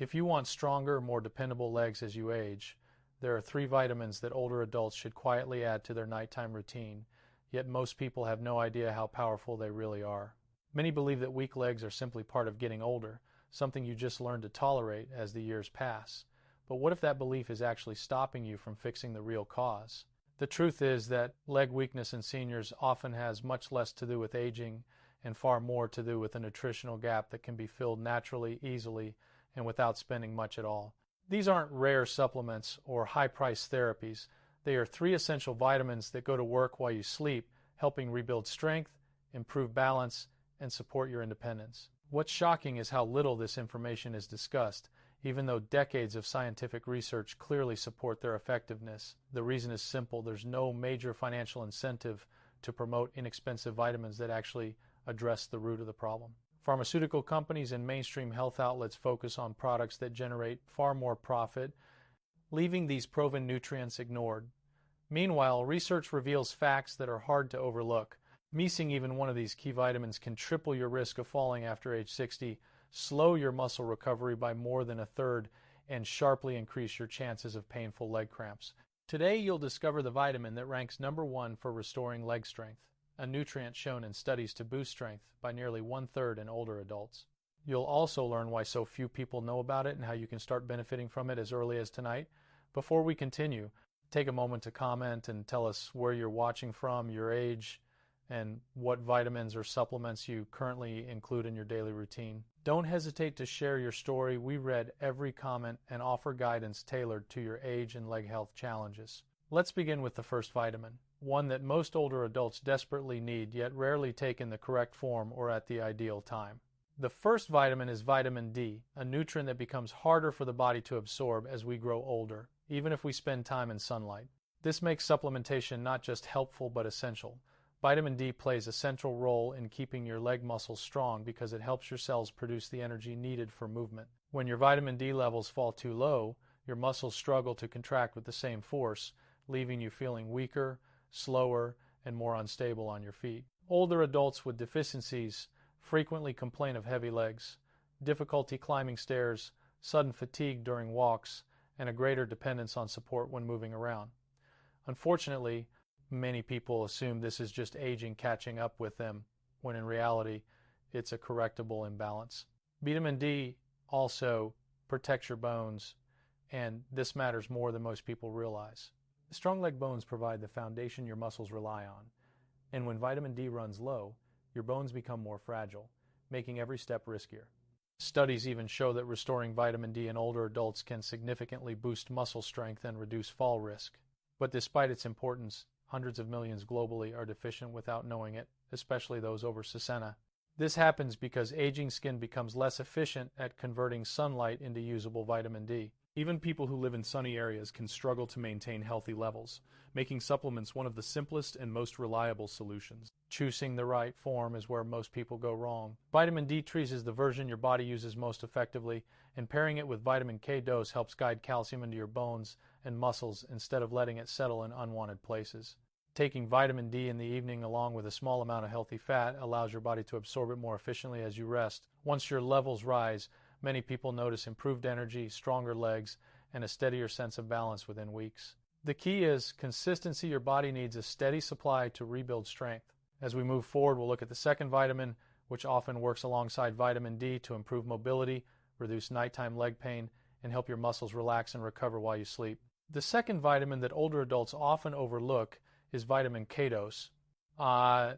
If you want stronger, more dependable legs as you age, there are 3 vitamins that older adults should quietly add to their nighttime routine, yet most people have no idea how powerful they really are. Many believe that weak legs are simply part of getting older, something you just learn to tolerate as the years pass. But what if that belief is actually stopping you from fixing the real cause? The truth is that leg weakness in seniors often has much less to do with aging and far more to do with a nutritional gap that can be filled naturally, easily, and without spending much at all. These aren't rare supplements or high-priced therapies. They are 3 essential vitamins that go to work while you sleep, helping rebuild strength, improve balance, and support your independence. What's shocking is how little this information is discussed, even though decades of scientific research clearly support their effectiveness. The reason is simple: there's no major financial incentive to promote inexpensive vitamins that actually address the root of the problem. Pharmaceutical companies and mainstream health outlets focus on products that generate far more profit, leaving these proven nutrients ignored. Meanwhile, research reveals facts that are hard to overlook. Missing even one of these key vitamins can triple your risk of falling after age 60, slow your muscle recovery by more than 1/3, and sharply increase your chances of painful leg cramps. Today, you'll discover the vitamin that ranks #1 for restoring leg strength, a nutrient shown in studies to boost strength by nearly 1/3 in older adults. You'll also learn why so few people know about it and how you can start benefiting from it as early as tonight. Before we continue, take a moment to comment and tell us where you're watching from, your age, and what vitamins or supplements you currently include in your daily routine. Don't hesitate to share your story. We read every comment and offer guidance tailored to your age and leg health challenges. Let's begin with the first vitamin, one that most older adults desperately need, yet rarely take in the correct form or at the ideal time. The first vitamin is vitamin D, a nutrient that becomes harder for the body to absorb as we grow older, even if we spend time in sunlight. This makes supplementation not just helpful but essential. Vitamin D plays a central role in keeping your leg muscles strong because it helps your cells produce the energy needed for movement. When your vitamin D levels fall too low, your muscles struggle to contract with the same force, leaving you feeling weaker, slower, and more unstable on your feet. Older adults with deficiencies frequently complain of heavy legs, difficulty climbing stairs, sudden fatigue during walks, and a greater dependence on support when moving around. Unfortunately, many people assume this is just aging catching up with them, when in reality, it's a correctable imbalance. Vitamin D also protects your bones, and this matters more than most people realize. Strong leg bones provide the foundation your muscles rely on, and when vitamin D runs low, your bones become more fragile, making every step riskier. Studies even show that restoring vitamin D in older adults can significantly boost muscle strength and reduce fall risk. But despite its importance, hundreds of millions globally are deficient without knowing it, especially those over 60. This happens because aging skin becomes less efficient at converting sunlight into usable vitamin D. Even people who live in sunny areas can struggle to maintain healthy levels, making supplements one of the simplest and most reliable solutions. Choosing the right form is where most people go wrong. Vitamin D3 is the version your body uses most effectively, and pairing it with vitamin K dose helps guide calcium into your bones and muscles instead of letting it settle in unwanted places. Taking vitamin D in the evening along with a small amount of healthy fat allows your body to absorb it more efficiently as you rest. Once your levels rise, many people notice improved energy, stronger legs, and a steadier sense of balance within weeks. The key is consistency. Your body needs a steady supply to rebuild strength. As we move forward, we'll look at the second vitamin, which often works alongside vitamin D to improve mobility, reduce nighttime leg pain, and help your muscles relax and recover while you sleep. The second vitamin that older adults often overlook is vitamin K dose, a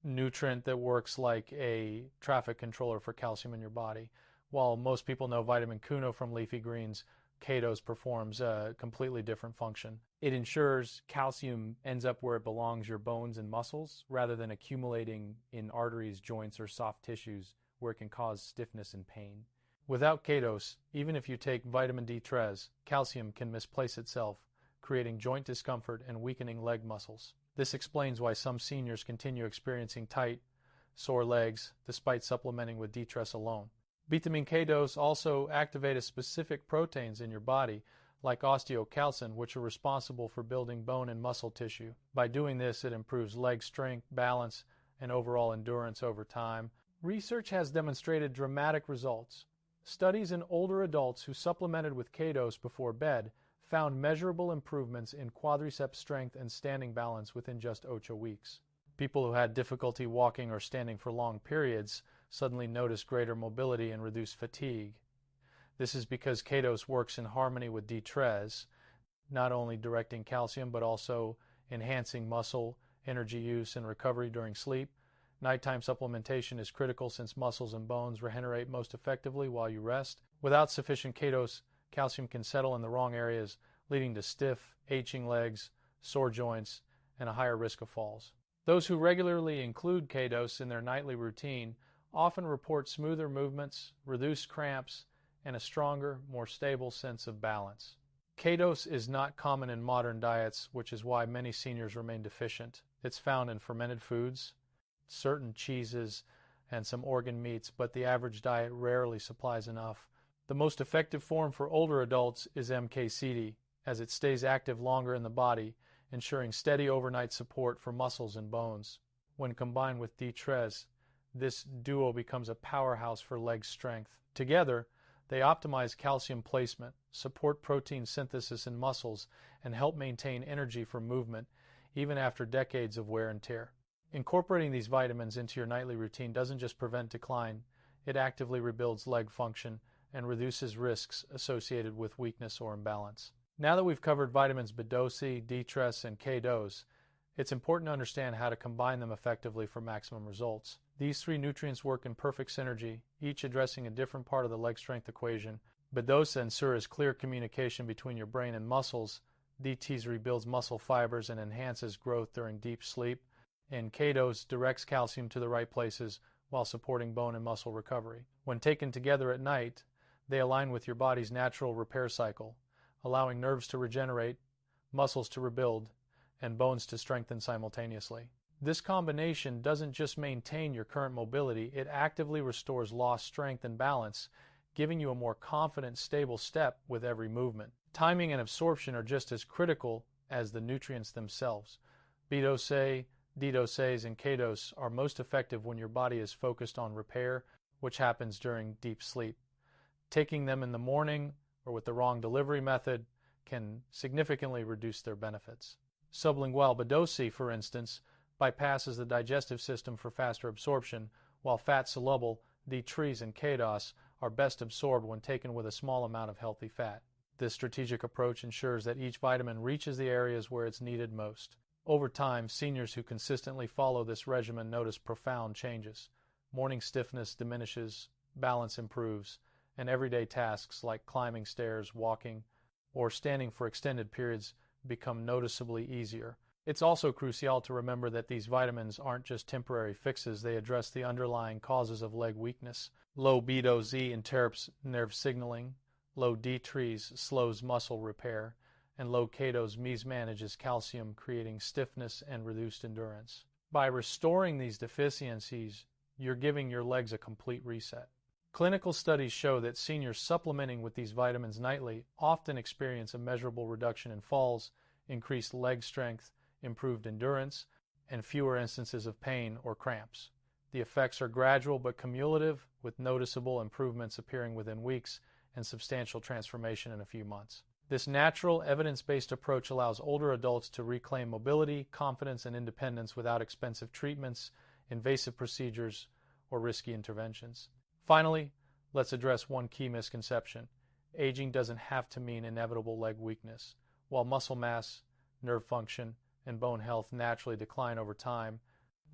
nutrient that works like a traffic controller for calcium in your body. While most people know vitamin Kuno from leafy greens, K dose performs a completely different function. It ensures calcium ends up where it belongs, your bones and muscles, rather than accumulating in arteries, joints, or soft tissues where it can cause stiffness and pain. Without K dose, even if you take vitamin D3, calcium can misplace itself, creating joint discomfort and weakening leg muscles. This explains why some seniors continue experiencing tight, sore legs despite supplementing with D3 alone. Vitamin K dose also activates specific proteins in your body, like osteocalcin, which are responsible for building bone and muscle tissue. By doing this, it improves leg strength, balance, and overall endurance over time. Research has demonstrated dramatic results. Studies in older adults who supplemented with K-dose before bed found measurable improvements in quadriceps strength and standing balance within just 8 weeks. People who had difficulty walking or standing for long periods suddenly noticed greater mobility and reduced fatigue. This is because K-dose works in harmony with D-tres, not only directing calcium but also enhancing muscle, energy use, and recovery during sleep. Nighttime supplementation is critical since muscles and bones regenerate most effectively while you rest. Without sufficient K-dose, calcium can settle in the wrong areas, leading to stiff, aching legs, sore joints, and a higher risk of falls. Those who regularly include K-dose in their nightly routine often report smoother movements, reduced cramps, and a stronger, more stable sense of balance. K-dose is not common in modern diets, which is why many seniors remain deficient. It's found in fermented foods, certain cheeses, and some organ meats, but the average diet rarely supplies enough. The most effective form for older adults is MKCD, as it stays active longer in the body, ensuring steady overnight support for muscles and bones. When combined with D-tres, this duo becomes a powerhouse for leg strength. Together, they optimize calcium placement, support protein synthesis in muscles, and help maintain energy for movement, even after decades of wear and tear. Incorporating these vitamins into your nightly routine doesn't just prevent decline, it actively rebuilds leg function and reduces risks associated with weakness or imbalance. Now that we've covered vitamins B12, D-tres, and K-dose, it's important to understand how to combine them effectively for maximum results. These three nutrients work in perfect synergy, each addressing a different part of the leg strength equation. B12 ensures clear communication between your brain and muscles, D-tes rebuilds muscle fibers and enhances growth during deep sleep, and K-dose directs calcium to the right places while supporting bone and muscle recovery. When taken together at night, they align with your body's natural repair cycle, allowing nerves to regenerate, muscles to rebuild, and bones to strengthen simultaneously. This combination doesn't just maintain your current mobility, it actively restores lost strength and balance, giving you a more confident, stable step with every movement. Timing and absorption are just as critical as the nutrients themselves. B12, D-doses, and K-dose are most effective when your body is focused on repair, which happens during deep sleep. Taking them in the morning or with the wrong delivery method can significantly reduce their benefits. Sublingual B12, for instance, bypasses the digestive system for faster absorption, while fat-soluble D-tres and K-dose are best absorbed when taken with a small amount of healthy fat. This strategic approach ensures that each vitamin reaches the areas where it's needed most. Over time, seniors who consistently follow this regimen notice profound changes. Morning stiffness diminishes, balance improves, and everyday tasks like climbing stairs, walking, or standing for extended periods become noticeably easier. It's also crucial to remember that these vitamins aren't just temporary fixes, they address the underlying causes of leg weakness. Low B12 interrupts nerve signaling, low D-tres slows muscle repair, and low K-dose mismanages calcium, creating stiffness and reduced endurance. By restoring these deficiencies, you're giving your legs a complete reset. Clinical studies show that seniors supplementing with these vitamins nightly often experience a measurable reduction in falls, increased leg strength, improved endurance, and fewer instances of pain or cramps. The effects are gradual but cumulative, with noticeable improvements appearing within weeks and substantial transformation in a few months. This natural, evidence-based approach allows older adults to reclaim mobility, confidence, and independence without expensive treatments, invasive procedures, or risky interventions. Finally, let's address one key misconception. Aging doesn't have to mean inevitable leg weakness. While muscle mass, nerve function, and bone health naturally decline over time,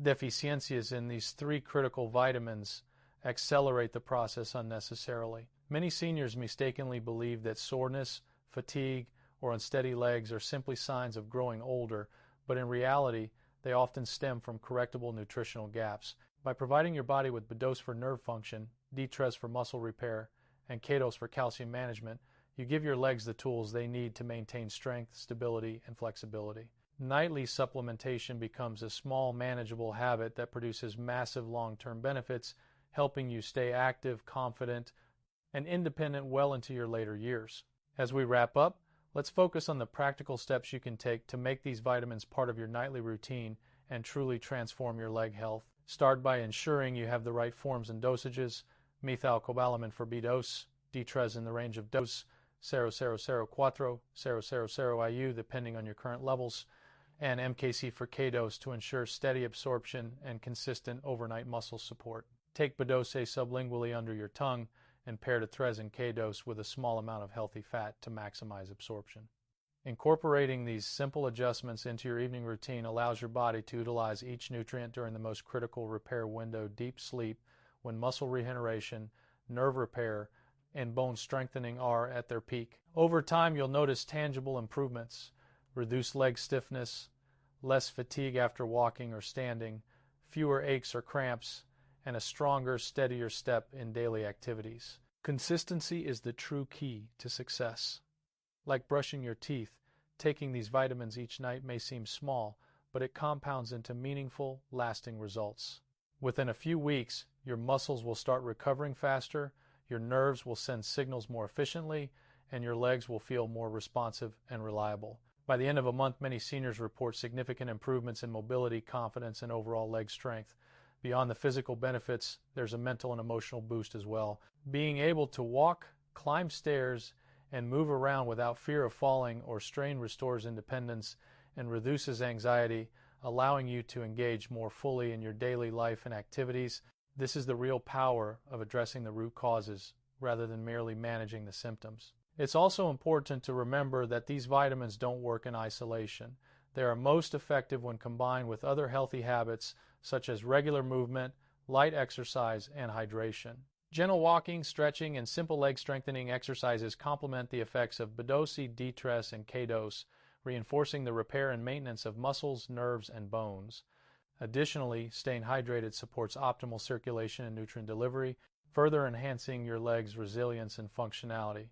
deficiencias in these three critical vitamins accelerate the process unnecessarily. Many seniors mistakenly believe that soreness, fatigue, or unsteady legs are simply signs of growing older, but in reality, they often stem from correctable nutritional gaps. By providing your body with B12 for nerve function, D-tres for muscle repair, and K-dose for calcium management, you give your legs the tools they need to maintain strength, stability, and flexibility. Nightly supplementation becomes a small, manageable habit that produces massive long-term benefits, helping you stay active, confident, and independent well into your later years. As we wrap up, let's focus on the practical steps you can take to make these vitamins part of your nightly routine and truly transform your leg health. Start by ensuring you have the right forms and dosages. methylcobalamin for B-dose, D-tres in the range of dose 0.004, 0.000 IU depending on your current levels, and MKC for K-dose to ensure steady absorption and consistent overnight muscle support. Take B-dose sublingually under your tongue and pair D-tres and K-dose with a small amount of healthy fat to maximize absorption. Incorporating these simple adjustments into your evening routine allows your body to utilize each nutrient during the most critical repair window, deep sleep, when muscle regeneration, nerve repair, and bone strengthening are at their peak. Over time, you'll notice tangible improvements: reduced leg stiffness, less fatigue after walking or standing, fewer aches or cramps, and a stronger, steadier step in daily activities. Consistency is the true key to success. Like brushing your teeth, taking these vitamins each night may seem small, but it compounds into meaningful, lasting results. Within a few weeks, your muscles will start recovering faster, your nerves will send signals more efficiently, and your legs will feel more responsive and reliable. By the end of a month, many seniors report significant improvements in mobility, confidence, and overall leg strength. Beyond the physical benefits, there's a mental and emotional boost as well. Being able to walk, climb stairs, and move around without fear of falling or strain restores independence and reduces anxiety, allowing you to engage more fully in your daily life and activities. This is the real power of addressing the root causes rather than merely managing the symptoms. It's also important to remember that these vitamins don't work in isolation. They are most effective when combined with other healthy habits such as regular movement, light exercise, and hydration. Gentle walking, stretching, and simple leg strengthening exercises complement the effects of B-dose, D-tres, and K-dose, reinforcing the repair and maintenance of muscles, nerves, and bones. Additionally, staying hydrated supports optimal circulation and nutrient delivery, further enhancing your leg's resilience and functionality.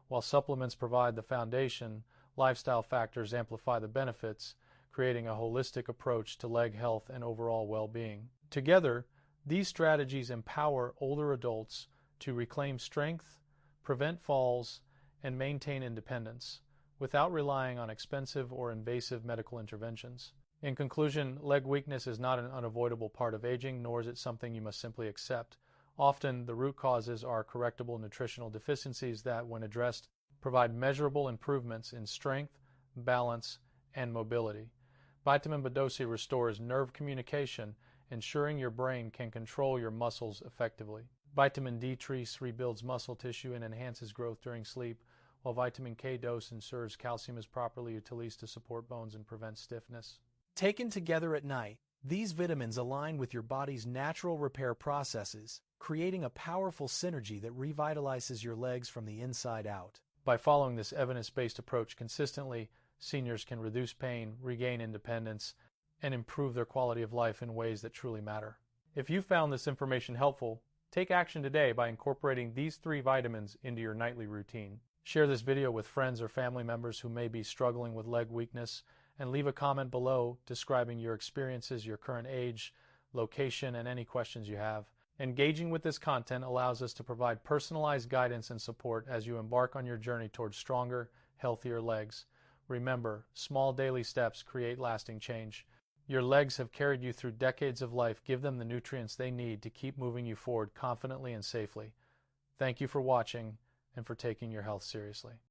While supplements provide the foundation, lifestyle factors amplify the benefits, creating a holistic approach to leg health and overall well-being. Together, these strategies empower older adults to reclaim strength, prevent falls, and maintain independence, without relying on expensive or invasive medical interventions. In conclusion, leg weakness is not an unavoidable part of aging, nor is it something you must simply accept. Often, the root causes are correctable nutritional deficiencies that, when addressed, provide measurable improvements in strength, balance, and mobility. Vitamin B12 restores nerve communication, ensuring your brain can control your muscles effectively. Vitamin D3 rebuilds muscle tissue and enhances growth during sleep, while vitamin K dose ensures calcium is properly utilized to support bones and prevent stiffness. Taken together at night, these vitamins align with your body's natural repair processes, creating a powerful synergy that revitalizes your legs from the inside out. By following this evidence-based approach consistently, seniors can reduce pain, regain independence, and improve their quality of life in ways that truly matter. If you found this information helpful, take action today by incorporating these 3 vitamins into your nightly routine. Share this video with friends or family members who may be struggling with leg weakness, and leave a comment below describing your experiences, your current age, location, and any questions you have. Engaging with this content allows us to provide personalized guidance and support as you embark on your journey towards stronger, healthier legs. Remember, small daily steps create lasting change. Your legs have carried you through decades of life. Give them the nutrients they need to keep moving you forward confidently and safely. Thank you for watching and for taking your health seriously.